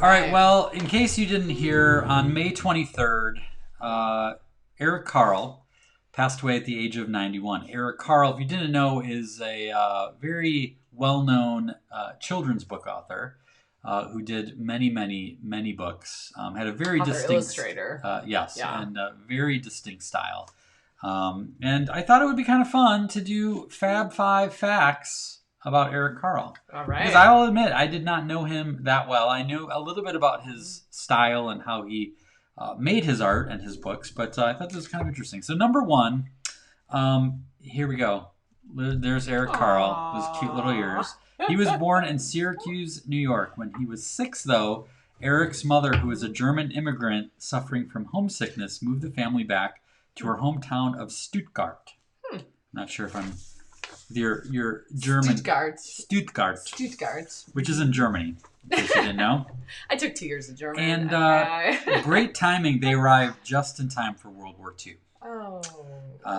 All right, well, in case you didn't hear, on May 23rd, Eric Carle passed away at the age of 91. Eric Carle, if you didn't know, is a very well-known children's book author who did many books. Had a very distinct illustrator. Yes, yeah. And a very distinct style. And I thought it would be kind of fun to do Fab 5 facts about Eric Carle. All right. Because I will admit, I did not know him that well. I knew a little bit about his style and how he made his art and his books, but I thought this was kind of interesting. So number one, here we go. There's Eric Carle, with his cute little ears. He was born in Syracuse, New York. When he was 6, though, Eric's mother, who was a German immigrant suffering from homesickness, moved the family back to her hometown of Stuttgart. Not sure if I'm... Your German... Stuttgart. Which is in Germany, in case you didn't know. I took 2 years of German. And great timing. They arrived just in time for World War II. Oh.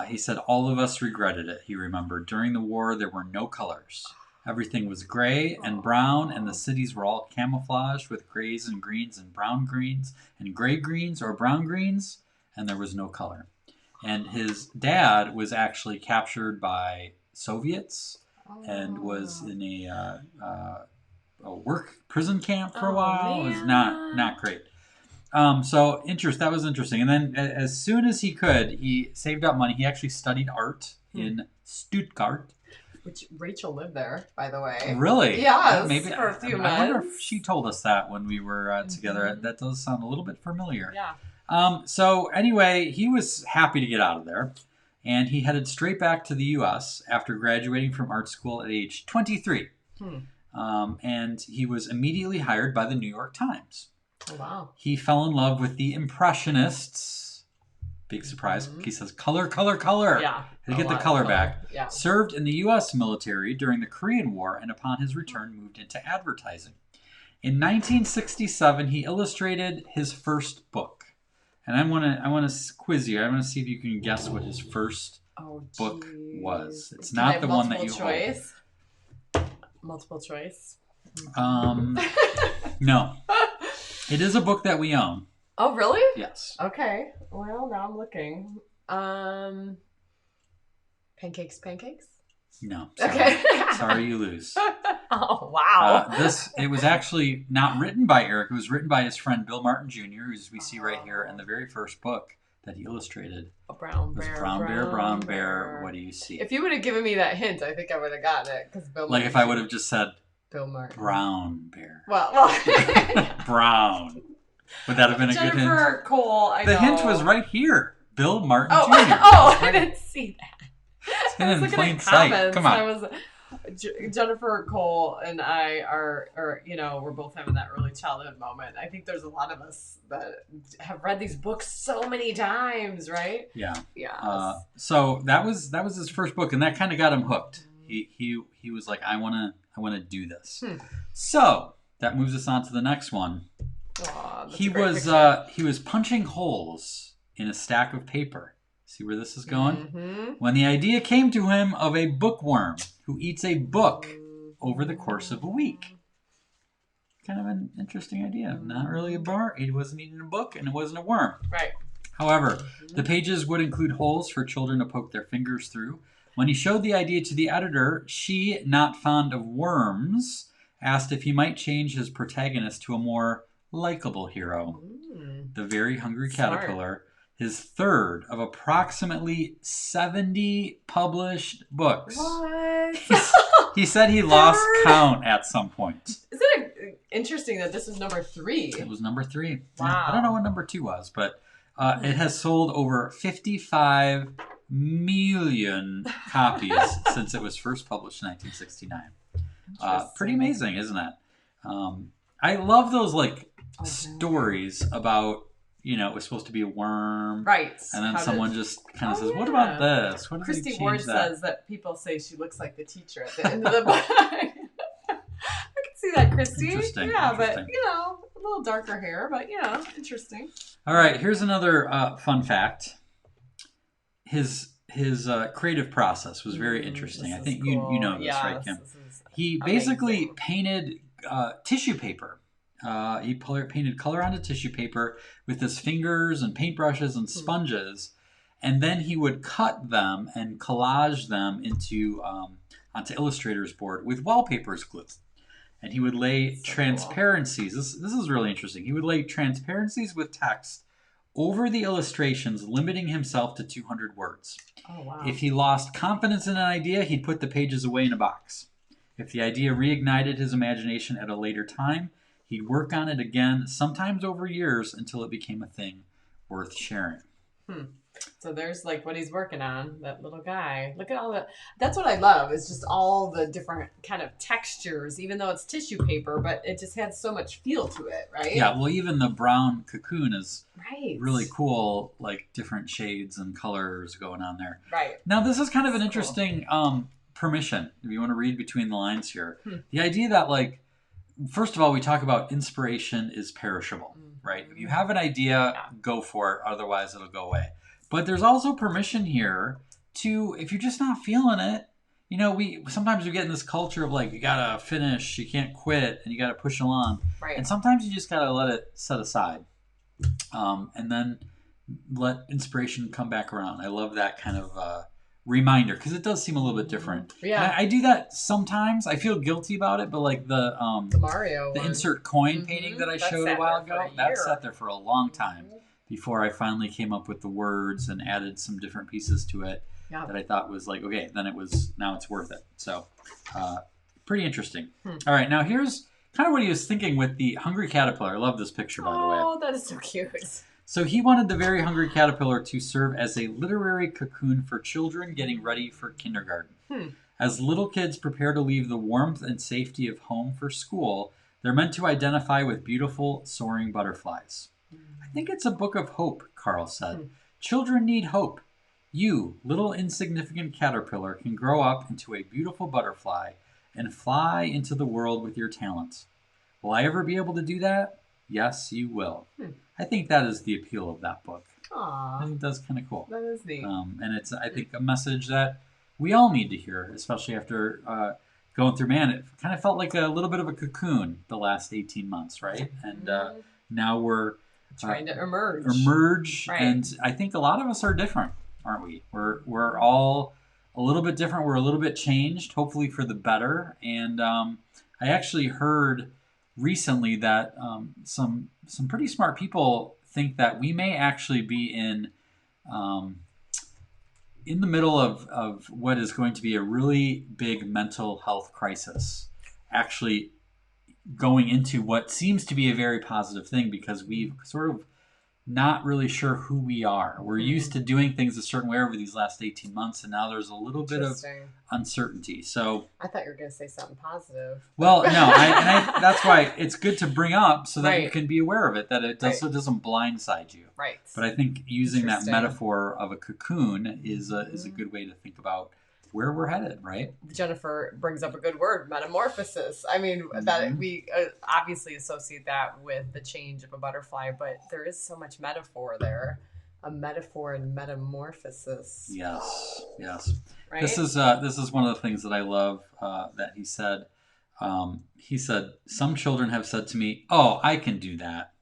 He said, all of us regretted it, he remembered. During the war, there were no colors. Everything was gray and brown, and the cities were all camouflaged with grays and greens and brown greens and gray greens or brown greens, and there was no color. And his dad was actually captured by Soviets and was in a work prison camp for a while. Man. It was not great. So that was interesting. And then as soon as he could, he saved up money. He actually studied art in Stuttgart. Which Rachel lived there, by the way. Really? Yeah, maybe for a few months. I wonder if she told us that when we were together. That does sound a little bit familiar. Yeah. So anyway, he was happy to get out of there. And he headed straight back to the U.S. after graduating from art school at age 23. And he was immediately hired by the New York Times. Oh, wow. He fell in love with the Impressionists. Big surprise. He says, color. Yeah. To get the color back. Yeah. Served in the U.S. military during the Korean War, and upon his return moved into advertising. In 1967, he illustrated his first book. And I want to quiz you. I want to see if you can guess what his first book was. It's not the one that you choice. Multiple choice. No. It is a book that we own. Oh, really? Yes. Okay. Well, now I'm looking. Pancakes. No. Sorry. Okay. Sorry, you lose. Oh, wow. It was actually not written by Eric. It was written by his friend Bill Martin Jr., as we see right here in the very first book that he illustrated. A brown bear. Brown bear. What do you see? If you would have given me that hint, I think I would have gotten it. Because Bill. Like if I would have just said Bill Martin. Brown bear. Well. Brown. Would that have been a good hint? Jennifer Cole. The hint was right here. Bill Martin Jr. I didn't see that. It's in plain sight. Come on. Jennifer Cole and I are we're both having that early childhood moment. I think there's a lot of us that have read these books so many times, right? Yeah. Yeah. So that was his first book, and that kind of got him hooked. He was like, I wanna do this. So that moves us on to the next one. He was punching holes in a stack of paper. See where this is going? When the idea came to him of a bookworm who eats a book over the course of a week. Kind of an interesting idea. Not really a bar. He wasn't eating a book, and it wasn't a worm. Right. However, the pages would include holes for children to poke their fingers through. When he showed the idea to the editor, she, not fond of worms, asked if he might change his protagonist to a more likable hero. The very hungry caterpillar. His third of approximately 70 published books. What? He said he lost count at some point. Isn't it interesting that this is number 3? It was number 3. Wow. I don't know what number 2 was, but it has sold over 55 million copies since it was first published in 1969. Pretty amazing, isn't it? I love those stories about... it was supposed to be a worm. Right. And then someone just kind of says, what about this? What Christy change Ward that? says that people say she looks like the teacher at the end of the book. I can see that, Christy. Interesting. But, a little darker hair, but, interesting. All right, here's another fun fact. His creative process was very interesting. I think cool. you know this, right, Kim? He basically painted tissue paper painted color onto tissue paper with his fingers and paintbrushes and sponges, and then he would cut them and collage them onto Illustrator's board with wallpapers glued. And he would lay transparencies. This is really interesting. He would lay transparencies with text over the illustrations, limiting himself to 200 words. Oh, wow. If he lost confidence in an idea, he'd put the pages away in a box. If the idea reignited his imagination at a later time, he'd work on it again, sometimes over years, until it became a thing worth sharing. So there's like what he's working on, that little guy. Look at all the, that's what I love, is just all the different kind of textures, even though it's tissue paper, but it just had so much feel to it, right? Yeah, well, even the brown cocoon is right. really cool, like different shades and colors going on there. Right. Now, this is kind of an interesting permission, if you want to read between the lines here. The idea that, like, first of all, we talk about inspiration is perishable, right? If you have an idea, go for it, otherwise it'll go away. But there's also permission here to, if you're just not feeling it, you know, sometimes we get in this culture of like, you gotta finish, you can't quit, and you gotta push along. Right. And sometimes you just gotta let it set aside. And then let inspiration come back around. I love that kind of reminder, because it does seem a little bit different. Yeah. I do that sometimes. I feel guilty about it, but like the Mario one. insert coin painting that I showed a while ago, that sat there for a long time before I finally came up with the words and added some different pieces to it that I thought was like, okay, then now it's worth it. So pretty interesting. All right, now here's kind of what he was thinking with the hungry caterpillar. I love this picture, by the way. Oh, that is so cute. So he wanted the very hungry caterpillar to serve as a literary cocoon for children getting ready for kindergarten. As little kids prepare to leave the warmth and safety of home for school, they're meant to identify with beautiful soaring butterflies. I think it's a book of hope, Carle said. Children need hope. You, little insignificant caterpillar, can grow up into a beautiful butterfly and fly into the world with your talents. Will I ever be able to do that? Yes, you will. I think that is the appeal of that book. Aww. I think that's kind of cool. That is neat. And it's, I think, a message that we all need to hear, especially after going through, man, it kind of felt like a little bit of a cocoon the last 18 months, right? And now we're trying to emerge. Right. And I think a lot of us are different, aren't we? We're all a little bit different. We're a little bit changed, hopefully for the better. And I actually heard recently that some pretty smart people think that we may actually be in the middle of what is going to be a really big mental health crisis, actually going into what seems to be a very positive thing, because we've sort of not really sure who we are. We're used to doing things a certain way over these last 18 months, and now there's a little bit of uncertainty. So I thought you were going to say something positive. Well, no, that's why it's good to bring up so that you can be aware of it, that it doesn't blindside you. Right. But I think using that metaphor of a cocoon is a good way to think about where we're headed, right? Jennifer brings up a good word, metamorphosis. I mean, that we obviously associate that with the change of a butterfly, but there is so much metaphor there. A metaphor in metamorphosis. Yes. Right? This is one of the things that I love that he said. He said, some children have said to me, "Oh, I can do that,"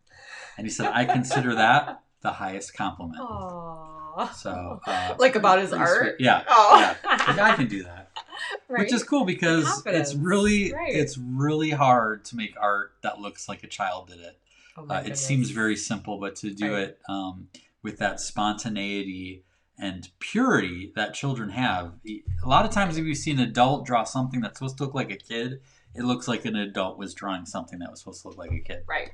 and he said, "I consider that the highest compliment." Aww. So, like about his art? Sweet. Yeah. Like, I can do that. Right. Which is cool, because it's really hard to make art that looks like a child did it. It seems very simple, but to do it with that spontaneity and purity that children have. A lot of times if you see an adult draw something that's supposed to look like a kid, it looks like an adult was drawing something that was supposed to look like a kid. Right.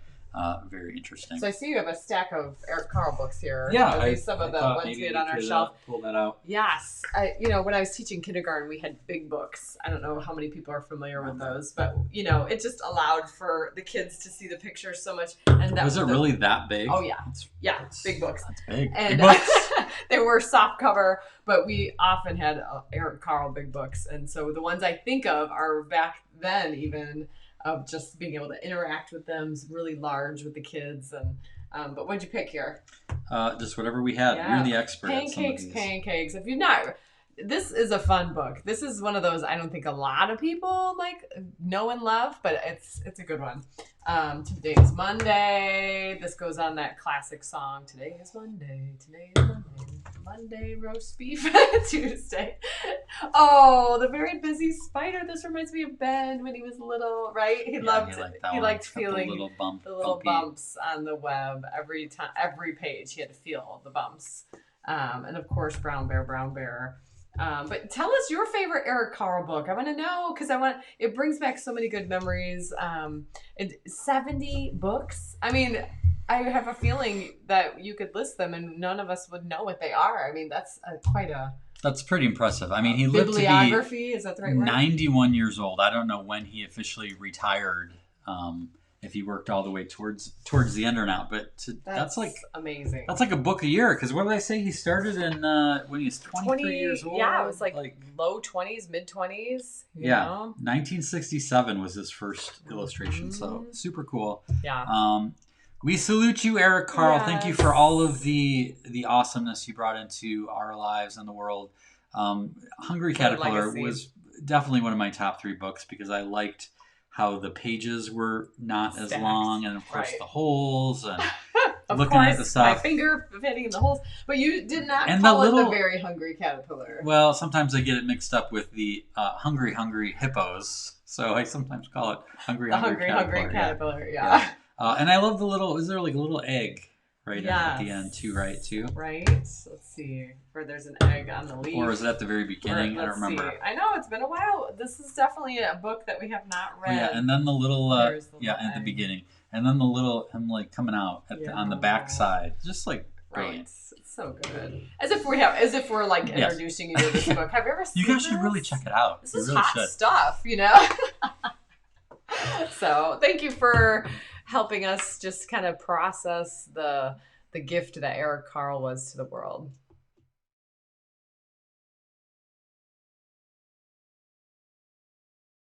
Very interesting. So I see you have a stack of Eric Carle books here. Yeah, Are these some of the ones we had on our shelf? Pull that out. Yes. When I was teaching kindergarten, we had big books. I don't know how many people are familiar with those, but it just allowed for the kids to see the pictures so much. And that was it really that big? Oh yeah, big books. That's big. And big books. they were soft cover, but we often had Eric Carle big books, and so the ones I think of are back then even. Of just being able to interact with them, really large with the kids. And but what'd you pick here? Just whatever we had. You're the expert. Pancakes. If you're not, this is a fun book. This is one of those I don't think a lot of people like know and love, but it's a good one. Today is Monday. This goes on that classic song. Today is Monday. Today is Monday. Monday roast beef. Tuesday. Oh, the very busy spider. This reminds me of Ben when he was little, right? He liked feeling the little bumps on the web every time, every page. He had to feel the bumps. And of course, Brown Bear. But tell us your favorite Eric Carle book. I want to know because it brings back so many good memories. 70 books. I mean, I have a feeling that you could list them and none of us would know what they are. I mean, that's That's pretty impressive. I mean, he lived to bibliography. Is that the right word? 91 years old. I don't know when he officially retired. If he worked all the way towards the end or not, but that's like amazing. That's like a book a year. Because what did I say? He started in when he was 23 years old. Yeah, it was like low 20s, mid 20s. Yeah, 1967 was his first illustration. So super cool. Yeah. We salute you, Eric Carle. Yes. Thank you for all of the awesomeness you brought into our lives and the world. Hungry Caterpillar was definitely one of my top 3 books because I liked how the pages were not as long, and of course the holes and looking at the stuff. My finger fitting in the holes, but you did not call it the Very Hungry Caterpillar. Well, sometimes I get it mixed up with the Hungry Hippos, so I sometimes call it Hungry Caterpillar. Yeah. And I love the little. Is there like a little egg right at the end too? Right. Let's see. Where there's an egg on the leaf. Or is it at the very beginning? I don't remember. I know it's been a while. This is definitely a book that we have not read. Yeah, and then the little at the beginning, and then the little him like coming out on the back side, just like brilliant. It's so good. As if we're like introducing you to this book. Have you ever seen You guys should really check it out. This is hot stuff, you know. So thank you for helping us just kind of process the gift that Eric Carle was to the world.